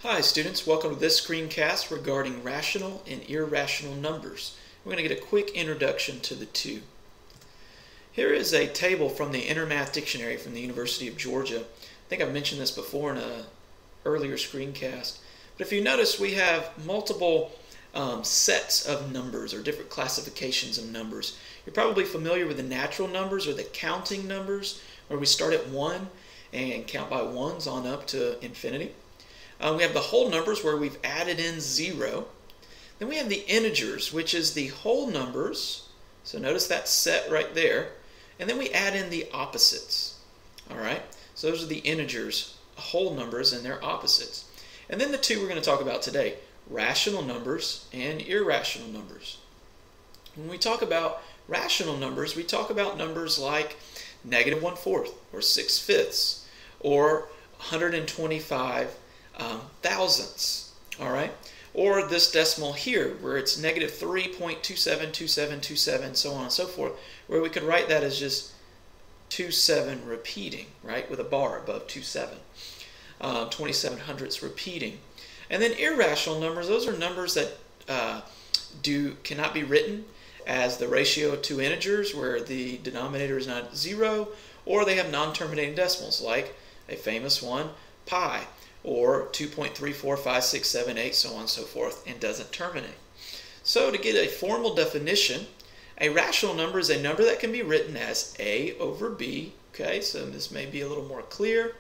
Hi students, welcome to this screencast regarding rational and irrational numbers. We're going to get a quick introduction to the two. Here is a table from the Intermath Dictionary from the University of Georgia. I think I've mentioned this before in an earlier screencast. But if you notice, we have multiple sets of numbers or different classifications of numbers. You're probably familiar with the natural numbers or the counting numbers, where we start at 1 and count by ones on up to infinity. We have the whole numbers where we've added in 0. Then we have the integers, which is the whole numbers. So notice that set right there. And then we add in the opposites. All right, so those are the integers, whole numbers and their opposites. And then the two we're going to talk about today, rational numbers and irrational numbers. When we talk about rational numbers, we talk about numbers like -1/4 or 6/5 or 125 thousandths, all right? Or this decimal here, where it's -3.272727, so on and so forth, where we could write that as just 27 repeating, right, with a bar above 27. 27 hundredths repeating. And then irrational numbers, those are numbers that cannot be written as the ratio of two integers, where the denominator is not 0, or they have non-terminating decimals, like a famous one, pi, or 2.345678, so on and so forth, and doesn't terminate. So to get a formal definition, a rational number is a number that can be written as a over b, okay, so this may be a little more clear,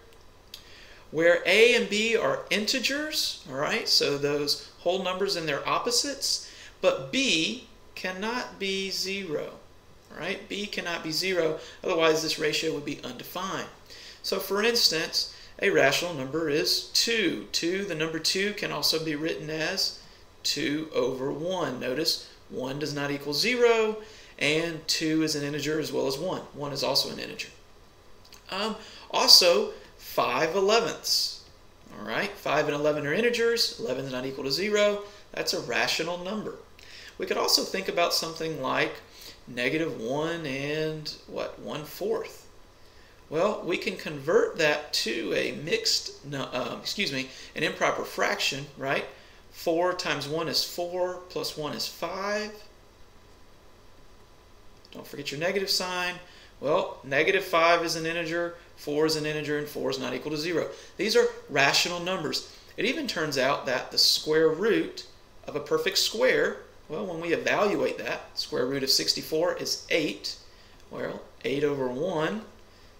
where a and b are integers, all right, so those whole numbers and their opposites, but b cannot be 0, all right, b cannot be 0, otherwise this ratio would be undefined. So for instance, a rational number is 2. The number 2 can also be written as 2 over 1. Notice 1 does not equal 0, and 2 is an integer as well as 1. 1 is also an integer. Also, 5/11ths. All right, 5 and 11 are integers. 11 is not equal to 0. That's a rational number. We could also think about something like -1 and 1/4. Well, we can convert that to a an improper fraction, right? 4 times 1 is 4, plus 1 is 5. Don't forget your negative sign. Well, -5 is an integer, 4 is an integer, and 4 is not equal to 0. These are rational numbers. It even turns out that the square root of a perfect square, well, when we evaluate that, square root of 64 is 8. Well, 8 over 1.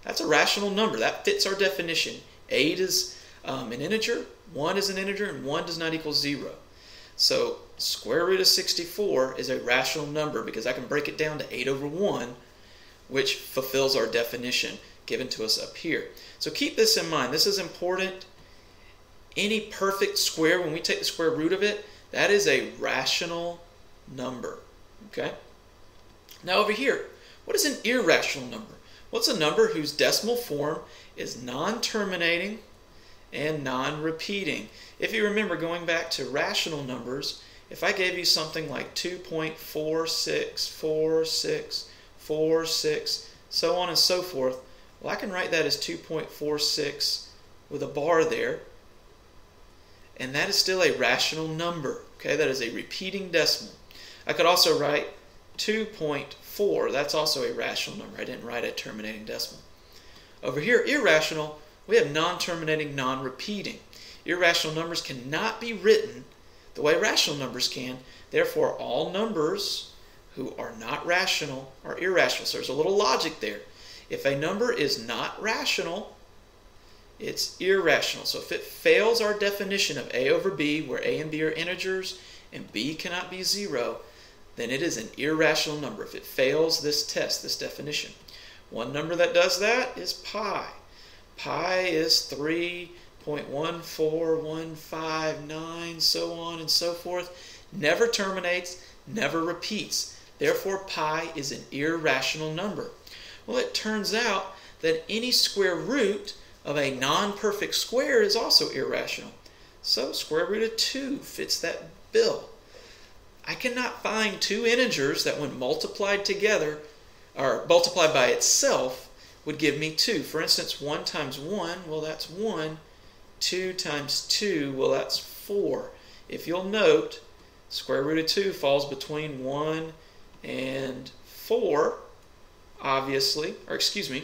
That's a rational number. That fits our definition. 8 is an integer, 1 is an integer, and 1 does not equal 0. So square root of 64 is a rational number because I can break it down to 8 over 1, which fulfills our definition given to us up here. So keep this in mind. This is important. Any perfect square, when we take the square root of it, that is a rational number. Okay? Now over here, what is an irrational number? What's a number whose decimal form is non-terminating and non-repeating? If you remember, going back to rational numbers, if I gave you something like 2.464646, so on and so forth, well, I can write that as 2.46 with a bar there, and that is still a rational number. Okay, that is a repeating decimal. I could also write 2.4, that's also a rational number. I didn't write a terminating decimal. Over here, irrational, we have non-terminating, non-repeating. Irrational numbers cannot be written the way rational numbers can. Therefore, all numbers who are not rational are irrational. So there's a little logic there. If a number is not rational, it's irrational. So if it fails our definition of a over b, where a and b are integers and b cannot be 0, then it is an irrational number. If it fails this test, this definition. One number that does that is pi. Pi is 3.14159, so on and so forth. Never terminates, never repeats. Therefore, pi is an irrational number. Well, it turns out that any square root of a non-perfect square is also irrational. So square root of 2 fits that bill. I cannot find two integers that when multiplied together, or multiplied by itself, would give me 2. For instance, 1 times 1, well, that's 1. 2 times 2, well, that's 4. If you'll note, square root of 2 falls between 1 and 4, obviously. Or excuse me,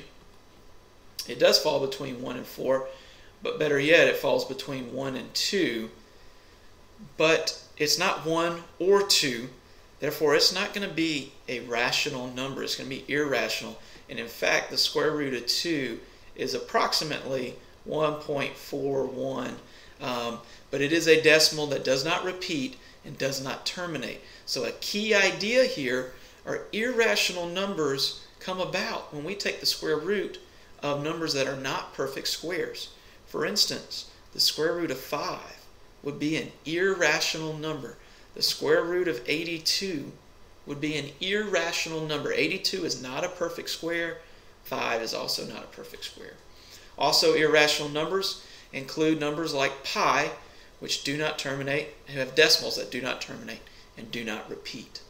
it does fall between 1 and 4, but better yet, it falls between 1 and 2. But it's not 1 or 2. Therefore, it's not going to be a rational number. It's going to be irrational. And in fact, the square root of 2 is approximately 1.41. But it is a decimal that does not repeat and does not terminate. So a key idea here are irrational numbers come about when we take the square root of numbers that are not perfect squares. For instance, the square root of 5 would be an irrational number. The square root of 82 would be an irrational number. 82 is not a perfect square. 5 is also not a perfect square. Also, irrational numbers include numbers like pi, which do not terminate, who have decimals that do not terminate and do not repeat.